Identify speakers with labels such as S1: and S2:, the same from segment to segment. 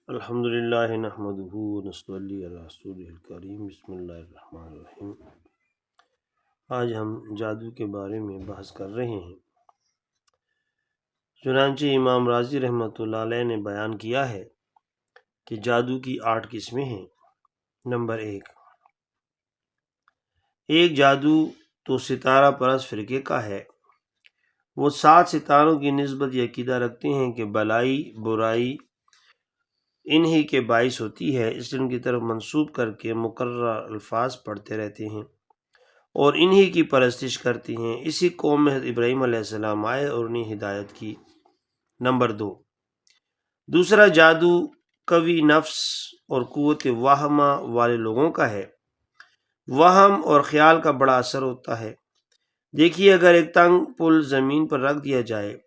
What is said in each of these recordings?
S1: الحمدللہ نحمدہ ونصلی علی رسولہ الکریم بسم اللہ الرحمن الرحیم۔ آج ہم جادو کے بارے میں بحث کر رہے ہیں۔ چنانچہ امام راضی رحمۃ اللہ علیہ نے بیان کیا ہے کہ جادو کی 8 قسمیں ہیں۔ نمبر 1 جادو تو ستارہ پرست فرقے کا ہے۔ وہ 7 ستاروں کی نسبت یہ عقیدہ رکھتے ہیں کہ بلائی برائی انہی کے باعث ہوتی ہے، اس لیے ان کی طرف منسوب کر کے مقررہ الفاظ پڑھتے رہتے ہیں اور انہی کی پرستش کرتے ہیں۔ اسی قوم میں ابراہیم علیہ السلام آئے اور انہیں ہدایت کی۔ نمبر 2 جادو قوی نفس اور قوت وہمہ والے لوگوں کا ہے۔ وہم اور خیال کا بڑا اثر ہوتا ہے۔ دیکھیے، اگر ایک تنگ پل زمین پر رکھ دیا جائے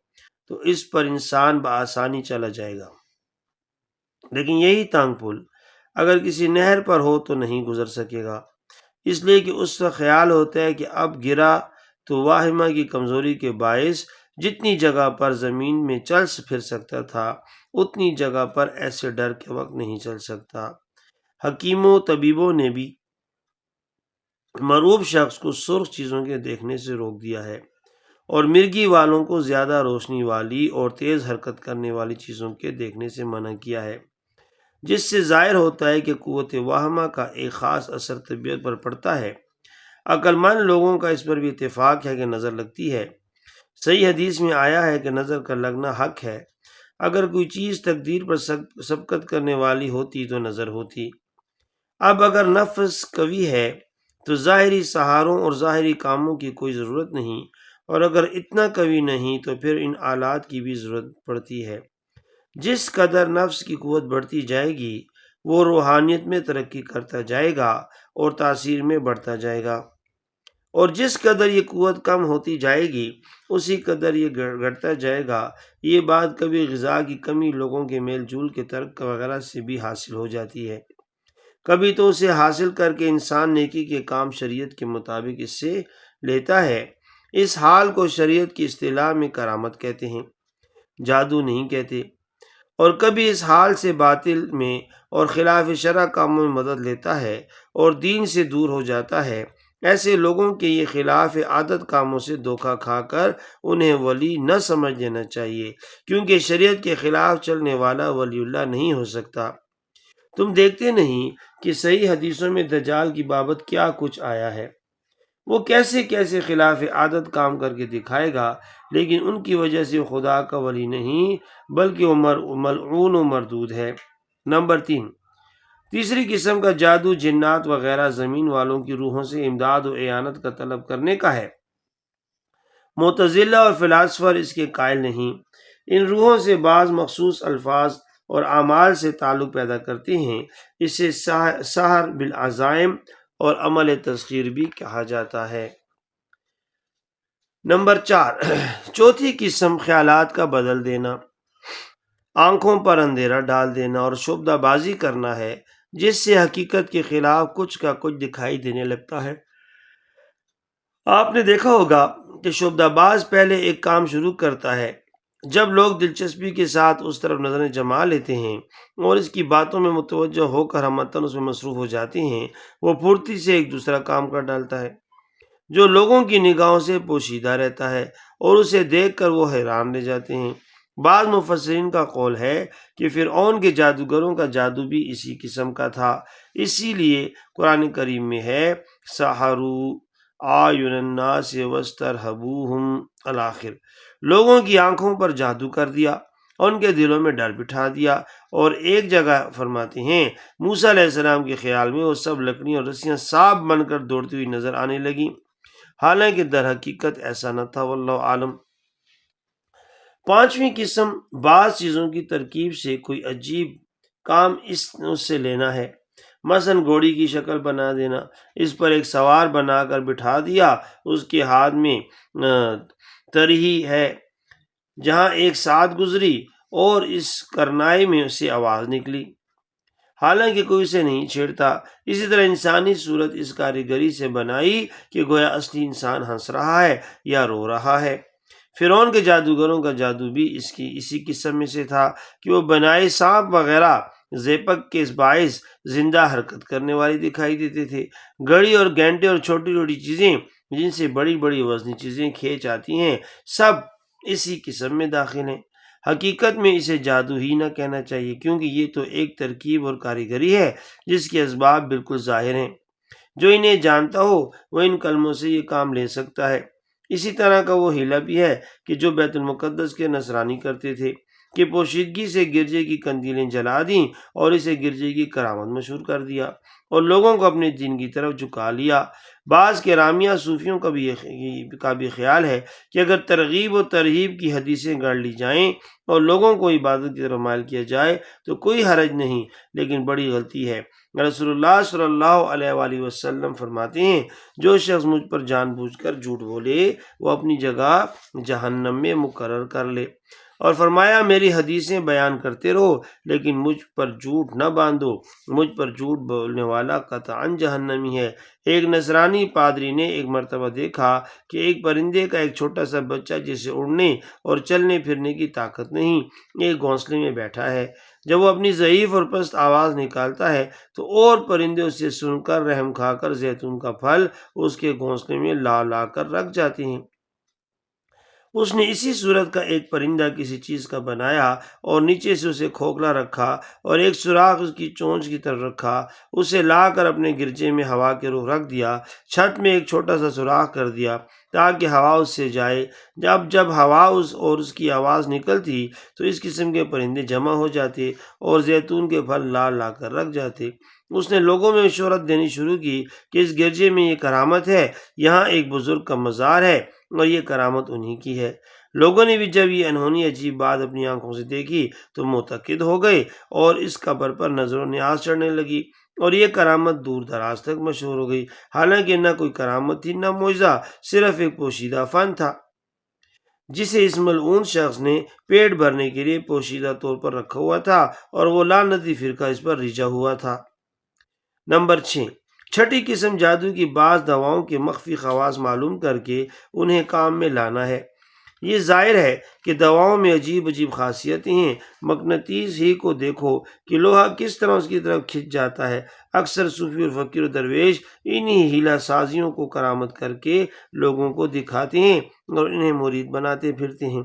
S1: تو اس پر انسان بآسانی چلا جائے گا، لیکن یہی تنگ پل اگر کسی نہر پر ہو تو نہیں گزر سکے گا، اس لیے کہ اس کا خیال ہوتا ہے کہ اب گرا تو واہمہ کی کمزوری کے باعث جتنی جگہ پر زمین میں چل پھر سکتا تھا اتنی جگہ پر ایسے ڈر کے وقت نہیں چل سکتا۔ حکیموں طبیبوں نے بھی مرعوب شخص کو سرخ چیزوں کے دیکھنے سے روک دیا ہے اور مرگی والوں کو زیادہ روشنی والی اور تیز حرکت کرنے والی چیزوں کے دیکھنے سے منع کیا ہے، جس سے ظاہر ہوتا ہے کہ قوت واہمہ کا ایک خاص اثر طبیعت پر پڑتا ہے۔ عقل مند لوگوں کا اس پر بھی اتفاق ہے کہ نظر لگتی ہے۔ صحیح حدیث میں آیا ہے کہ نظر کا لگنا حق ہے۔ اگر کوئی چیز تقدیر پر سبقت کرنے والی ہوتی تو نظر ہوتی۔ اب اگر نفس قوی ہے تو ظاہری سہاروں اور ظاہری کاموں کی کوئی ضرورت نہیں، اور اگر اتنا قوی نہیں تو پھر ان آلات کی بھی ضرورت پڑتی ہے۔ جس قدر نفس کی قوت بڑھتی جائے گی وہ روحانیت میں ترقی کرتا جائے گا اور تاثیر میں بڑھتا جائے گا، اور جس قدر یہ قوت کم ہوتی جائے گی اسی قدر یہ گھٹتا جائے گا۔ یہ بات کبھی غذا کی کمی، لوگوں کے میل جول کے ترک وغیرہ سے بھی حاصل ہو جاتی ہے، کبھی تو اسے حاصل کر کے انسان نیکی کے کام شریعت کے مطابق اس سے لیتا ہے۔ اس حال کو شریعت کی اصطلاح میں کرامت کہتے ہیں، جادو نہیں کہتے۔ اور کبھی اس حال سے باطل میں اور خلاف شرع کاموں میں مدد لیتا ہے اور دین سے دور ہو جاتا ہے۔ ایسے لوگوں کے یہ خلاف عادت کاموں سے دھوکہ کھا کر انہیں ولی نہ سمجھ لینا چاہیے، کیونکہ شریعت کے خلاف چلنے والا ولی اللہ نہیں ہو سکتا۔ تم دیکھتے نہیں کہ صحیح حدیثوں میں دجال کی بابت کیا کچھ آیا ہے؟ وہ کیسے کیسے خلاف عادت کام کر کے دکھائے گا، لیکن ان کی وجہ سے خدا کا ولی نہیں بلکہ وہ ملعون و مردود ہے۔ نمبر 3 قسم کا جادو جنات وغیرہ زمین والوں کی روحوں سے امداد و اعانت کا طلب کرنے کا ہے۔ معتزلہ اور فلاسفر اس کے قائل نہیں۔ ان روحوں سے بعض مخصوص الفاظ اور اعمال سے تعلق پیدا کرتے ہیں، اسے سحر بالعزائم اور عمل تسخیر بھی کہا جاتا ہے۔ نمبر 4 چوتھی قسم خیالات کا بدل دینا، آنکھوں پر اندھیرا ڈال دینا اور شبدہ بازی کرنا ہے، جس سے حقیقت کے خلاف کچھ کا کچھ دکھائی دینے لگتا ہے۔ آپ نے دیکھا ہوگا کہ شبدہ باز پہلے ایک کام شروع کرتا ہے، جب لوگ دلچسپی کے ساتھ اس طرف نظریں جما لیتے ہیں اور اس کی باتوں میں متوجہ ہو کر ہمتاً اس میں مصروف ہو جاتے ہیں، وہ پھرتی سے ایک دوسرا کام کر ڈالتا ہے جو لوگوں کی نگاہوں سے پوشیدہ رہتا ہے، اور اسے دیکھ کر وہ حیران رہ جاتے ہیں۔ بعض مفسرین کا قول ہے کہ فرعون کے جادوگروں کا جادو بھی اسی قسم کا تھا، اسی لیے قرآن کریم میں ہے سحروا اعین الناس واسترہبوہم الاخر، لوگوں کی آنکھوں پر جادو کر دیا اور ان کے دلوں میں ڈر بٹھا دیا۔ اور ایک جگہ فرماتے ہیں موسیٰ علیہ السلام کے خیال میں وہ سب لکڑیاں اور رسیاں سانپ بن کر دوڑتی ہوئی نظر آنے لگیں، حالانکہ در حقیقت ایسا نہ تھا، واللہ عالم۔ 5ویں قسم بعض چیزوں کی ترکیب سے کوئی عجیب کام اس سے لینا ہے، مثلا گھوڑی کی شکل بنا دینا، اس پر ایک سوار بنا کر بٹھا دیا، اس کے ہاتھ میں ترہی ہے، جہاں ایک ساتھ گزری اور اس کرنائی میں سے آواز نکلی، حالانکہ کوئی اسے نہیں چھیڑتا۔ اسی طرح انسانی صورت اس کاریگری سے بنائی کہ گویا اصلی انسان ہنس رہا ہے یا رو رہا ہے۔ فرعون کے جادوگروں کا جادو بھی اسی قسم میں سے تھا کہ وہ بنائے سانپ وغیرہ زیپک کے باعث زندہ حرکت کرنے والی دکھائی دیتے تھے۔ گھڑی اور گھنٹے اور چھوٹی چھوٹی چیزیں جن سے بڑی بڑی وزنی چیزیں کھینچ آتی ہیں، سب اسی قسم میں داخل ہیں۔ حقیقت میں اسے جادو ہی نہ کہنا چاہیے، کیونکہ یہ تو ایک ترکیب اور کاریگری ہے جس کے اسباب بالکل ظاہر ہیں۔ جو انہیں جانتا ہو وہ ان کلموں سے یہ کام لے سکتا ہے۔ اسی طرح کا وہ ہیلا بھی ہے کہ جو بیت المقدس کے نصرانی کرتے تھے کہ پوشیدگی سے گرجے کی قندیلیں جلا دیں اور اسے گرجے کی کرامت مشہور کر دیا اور لوگوں کو اپنے دین کی طرف جھکا لیا۔ بعض کرامیہ صوفیوں کا بھی خیال ہے کہ اگر ترغیب و ترہیب کی حدیثیں گڑھ لی جائیں اور لوگوں کو عبادت کی طرف مائل کیا جائے تو کوئی حرج نہیں، لیکن بڑی غلطی ہے۔ رسول اللہ صلی اللہ علیہ وآلہ وسلم فرماتے ہیں، جو شخص مجھ پر جان بوجھ کر جھوٹ بولے وہ اپنی جگہ جہنم میں مقرر کر لے، اور فرمایا میری حدیثیں بیان کرتے رہو لیکن مجھ پر جھوٹ نہ باندھو، مجھ پر جھوٹ بولنے والا قطعاً جہنمی ہے۔ ایک نصرانی پادری نے ایک مرتبہ دیکھا کہ ایک پرندے کا ایک چھوٹا سا بچہ جسے اڑنے اور چلنے پھرنے کی طاقت نہیں، ایک گھونسلے میں بیٹھا ہے۔ جب وہ اپنی ضعیف اور پست آواز نکالتا ہے تو اور پرندے اسے سن کر رحم کھا کر زیتون کا پھل اس کے گھونسلے میں لا لا کر رکھ جاتے ہیں۔ اس نے اسی صورت کا ایک پرندہ کسی چیز کا بنایا اور نیچے سے اسے کھوکھلا رکھا اور ایک سوراخ اس کی چونچ کی طرف رکھا، اسے لا کر اپنے گرجے میں ہوا کے رخ رکھ دیا، چھت میں ایک چھوٹا سا سوراخ کر دیا تاکہ ہوا اس سے جائے۔ جب ہوا اس کی آواز نکلتی تو اس قسم کے پرندے جمع ہو جاتے اور زیتون کے پھل لا لا کر رکھ جاتے۔ اس نے لوگوں میں شہرت دینی شروع کی کہ اس گرجے میں یہ کرامت ہے، یہاں ایک بزرگ کا مزار ہے اور یہ کرامت انہی کی ہے۔ لوگوں نے بھی جب یہ انہونی عجیب بات اپنی آنکھوں سے دیکھی تو معتقد ہو گئے اور اس قبر پر نظر و نیاز چڑھنے لگی اور یہ کرامت دور دراز تک مشہور ہو گئی، حالانکہ نہ کوئی کرامت تھی نہ معجزہ، صرف ایک پوشیدہ فن تھا جسے اس ملعون شخص نے پیٹ بھرنے کے لیے پوشیدہ طور پر رکھا ہوا تھا اور وہ لعنتی فرقہ اس پر رجا ہوا تھا۔ نمبر 6، چھٹی قسم جادو کی بعض دواؤں کے مخفی خواص معلوم کر کے انہیں کام میں لانا ہے۔ یہ ظاہر ہے کہ دواؤں میں عجیب عجیب خاصیتیں ہیں۔ مقناطیس ہی کو دیکھو کہ لوہا کس طرح اس کی طرف کھنچ جاتا ہے۔ اکثر صوفی اور فقیر و درویش انہی ہیلا سازیوں کو کرامت کر کے لوگوں کو دکھاتے ہیں اور انہیں مرید بناتے پھرتے ہیں۔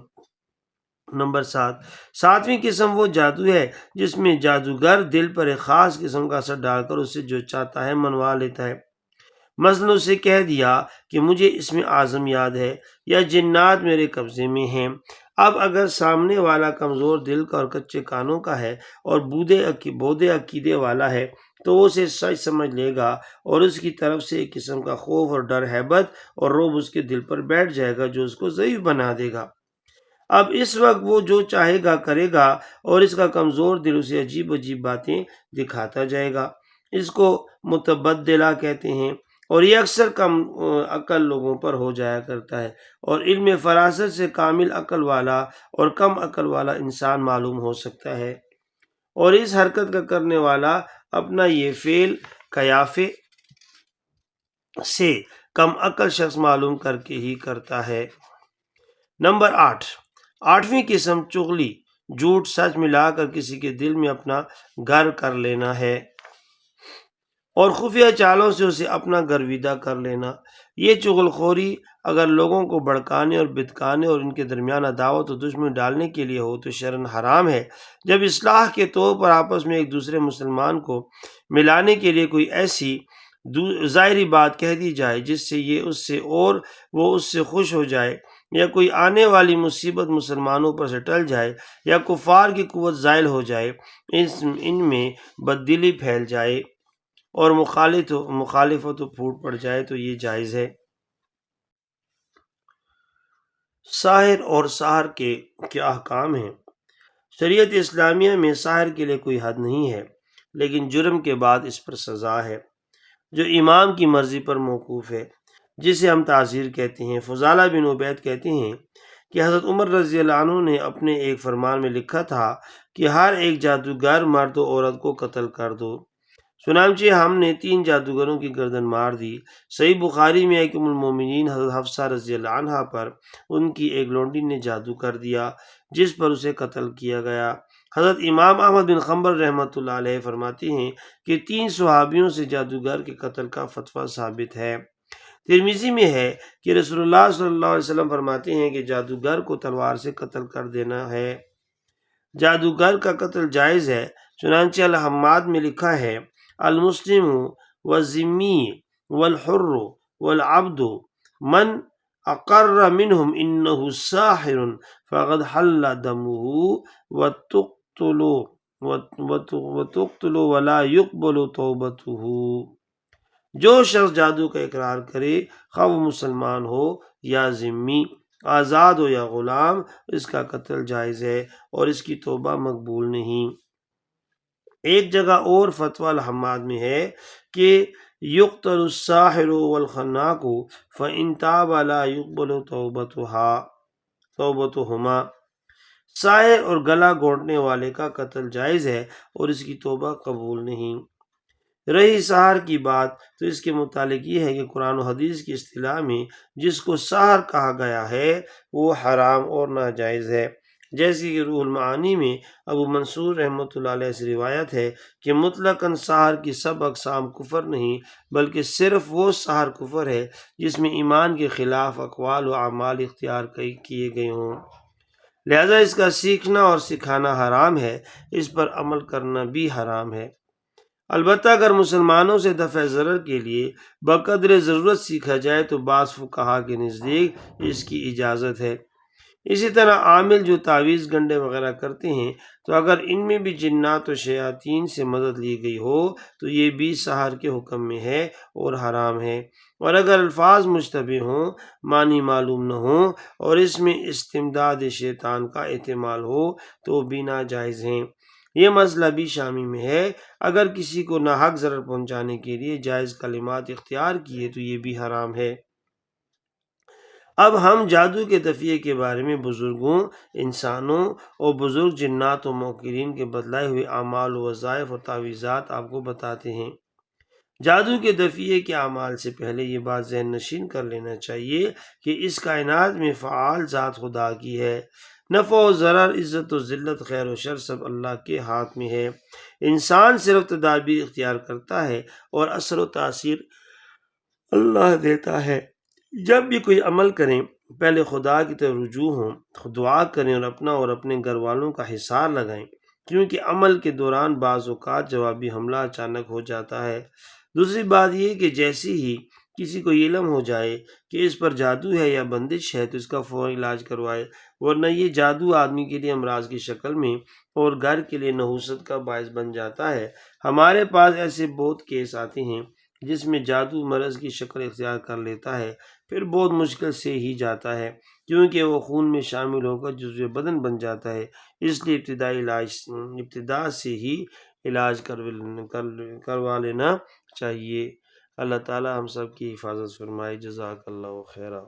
S1: نمبر 7، ساتویں قسم وہ جادو ہے جس میں جادوگر دل پر ایک خاص قسم کا اثر ڈال کر اسے جو چاہتا ہے منوا لیتا ہے۔ مثلا اسے کہہ دیا کہ مجھے اسم اعظم یاد ہے یا جنات میرے قبضے میں ہیں۔ اب اگر سامنے والا کمزور دل کا اور کچے کانوں کا ہے اور بودے عقیدے والا ہے تو وہ اسے سچ سمجھ لے گا اور اس کی طرف سے ایک قسم کا خوف اور ڈر، ہیبت اور رعب اس کے دل پر بیٹھ جائے گا جو اس کو ضعیف بنا دے گا۔ اب اس وقت وہ جو چاہے گا کرے گا اور اس کا کمزور دل اسے عجیب عجیب باتیں دکھاتا جائے گا۔ اس کو متبدلہ کہتے ہیں اور یہ اکثر کم عقل لوگوں پر ہو جایا کرتا ہے اور علم فراست سے کامل عقل والا اور کم عقل والا انسان معلوم ہو سکتا ہے، اور اس حرکت کا کرنے والا اپنا یہ فعل قیافے سے کم عقل شخص معلوم کر کے ہی کرتا ہے۔ نمبر 8، آٹھویں قسم چغلی، جھوٹ سچ ملا کر کسی کے دل میں اپنا گھر کر لینا ہے اور خفیہ چالوں سے اسے اپنا گرویدہ کر لینا۔ یہ چغل خوری اگر لوگوں کو بھڑکانے اور بتکانے اور ان کے درمیان عداوت و دشمنی ڈالنے کے لیے ہو تو شرعاً حرام ہے۔ جب اصلاح کے طور پر آپس میں ایک دوسرے مسلمان کو ملانے کے لیے کوئی ایسی ظاہری بات کہہ دی جائے جس سے یہ اس سے اور وہ اس سے خوش ہو جائے، یا کوئی آنے والی مصیبت مسلمانوں پر سے ٹل جائے، یا کفار کی قوت زائل ہو جائے، ان میں بددلی پھیل جائے اور مخالفت و پھوٹ پڑ جائے تو یہ جائز ہے۔ ساحر اور سحر کے کیا احکام ہیں؟ شریعت اسلامیہ میں ساحر کے لیے کوئی حد نہیں ہے، لیکن جرم کے بعد اس پر سزا ہے جو امام کی مرضی پر موقوف ہے، جسے ہم تعزیر کہتے ہیں۔ فضالہ بن عبید کہتے ہیں کہ حضرت عمر رضی اللہ عنہ نے اپنے ایک فرمان میں لکھا تھا کہ ہر ایک جادوگر مرد و عورت کو قتل کر دو۔ چنانچہ ہم نے 3 جادوگروں کی گردن مار دی۔ صحیح بخاری میں ہے کہ ام المومنین حضرت حفصہ رضی اللہ عنہا پر ان کی ایک لونڈی نے جادو کر دیا جس پر اسے قتل کیا گیا۔ حضرت امام احمد بن حنبل رحمۃ اللہ علیہ فرماتے ہیں کہ 3 صحابیوں سے جادوگر کے قتل کا فتویٰ ثابت ہے۔ ترمذی میں ہے کہ رسول اللہ صلی اللہ علیہ وسلم فرماتے ہیں کہ جادوگر کو تلوار سے قتل کر دینا ہے۔ جادوگر کا قتل جائز ہے، چنانچہ الحماد میں لکھا ہے المسلم والذمی والحر والعبد من اقر منهم انه ساحر فقد حل دمه وتقتل ولا يقبل توبته۔ جو شخص جادو کا اقرار کرے، خواہ وہ مسلمان ہو یا ذمی، آزاد ہو یا غلام، اس کا قتل جائز ہے اور اس کی توبہ مقبول نہیں۔ ایک جگہ اور فتویٰ الحماد میں ہے کہ یقتل الساحر والخناق فإن تاب لا يقبل توبتهما۔ ساحر اور گلا گھونٹنے والے کا قتل جائز ہے اور اس کی توبہ قبول نہیں۔ رہی سحر کی بات تو اس کے متعلق یہ ہے کہ قرآن و حدیث کی اصطلاح میں جس کو سحر کہا گیا ہے وہ حرام اور ناجائز ہے، جیسے کہ روح المعانی میں ابو منصور رحمۃ اللہ علیہ سے روایت ہے کہ مطلقاً سحر کی سب اقسام کفر نہیں، بلکہ صرف وہ سحر کفر ہے جس میں ایمان کے خلاف اقوال و اعمال اختیار کیے گئے ہوں، لہذا اس کا سیکھنا اور سکھانا حرام ہے، اس پر عمل کرنا بھی حرام ہے۔ البتہ اگر مسلمانوں سے دفع ضرر کے لیے بقدر ضرورت سیکھا جائے تو بعض فقہا کے نزدیک اس کی اجازت ہے۔ اسی طرح عامل جو تعویذ گنڈے وغیرہ کرتے ہیں تو اگر ان میں بھی جنات و شیاطین سے مدد لی گئی ہو تو یہ بھی سحر کے حکم میں ہے اور حرام ہے، اور اگر الفاظ مشتبہ ہوں، معنی معلوم نہ ہوں اور اس میں استمداد شیطان کا احتمال ہو تو بھی ناجائز ہیں۔ یہ مسئلہ بھی شامی میں ہے، اگر کسی کو ناحق ضرر پہنچانے کے لیے جائز کلمات اختیار کیے تو یہ بھی حرام ہے۔ اب ہم جادو کے دفعے کے بارے میں بزرگوں، انسانوں اور بزرگ جنات و موکرین کے بتلائے ہوئے اعمال و وظائف اور تعویذات آپ کو بتاتے ہیں۔ جادو کے دفعے کے اعمال سے پہلے یہ بات ذہن نشین کر لینا چاہیے کہ اس کائنات میں فعال ذات خدا کی ہے۔ نفع و ضرر، عزت و ذلت، خیر و شر سب اللہ کے ہاتھ میں ہے۔ انسان صرف تدابیر اختیار کرتا ہے اور اثر و تاثیر اللہ دیتا ہے۔ جب بھی کوئی عمل کریں پہلے خدا کی طرف رجوع ہوں، دعا کریں اور اپنا اور اپنے گھر والوں کا حصار لگائیں، کیونکہ عمل کے دوران بعض اوقات جوابی حملہ اچانک ہو جاتا ہے۔ دوسری بات یہ کہ جیسے ہی کسی کو یہ علم ہو جائے کہ اس پر جادو ہے یا بندش ہے تو اس کا فوری علاج کروائے، ورنہ یہ جادو آدمی کے لیے امراض کی شکل میں اور گھر کے لیے نحوست کا باعث بن جاتا ہے۔ ہمارے پاس ایسے بہت کیس آتے ہیں جس میں جادو مرض کی شکل اختیار کر لیتا ہے، پھر بہت مشکل سے ہی جاتا ہے کیونکہ وہ خون میں شامل ہو کر جزو بدن بن جاتا ہے، اس لیے ابتدا سے ہی علاج کروا لینا چاہیے۔ اللہ تعالی ہم سب کی حفاظت فرمائے۔ جزاک اللہ خیرہ۔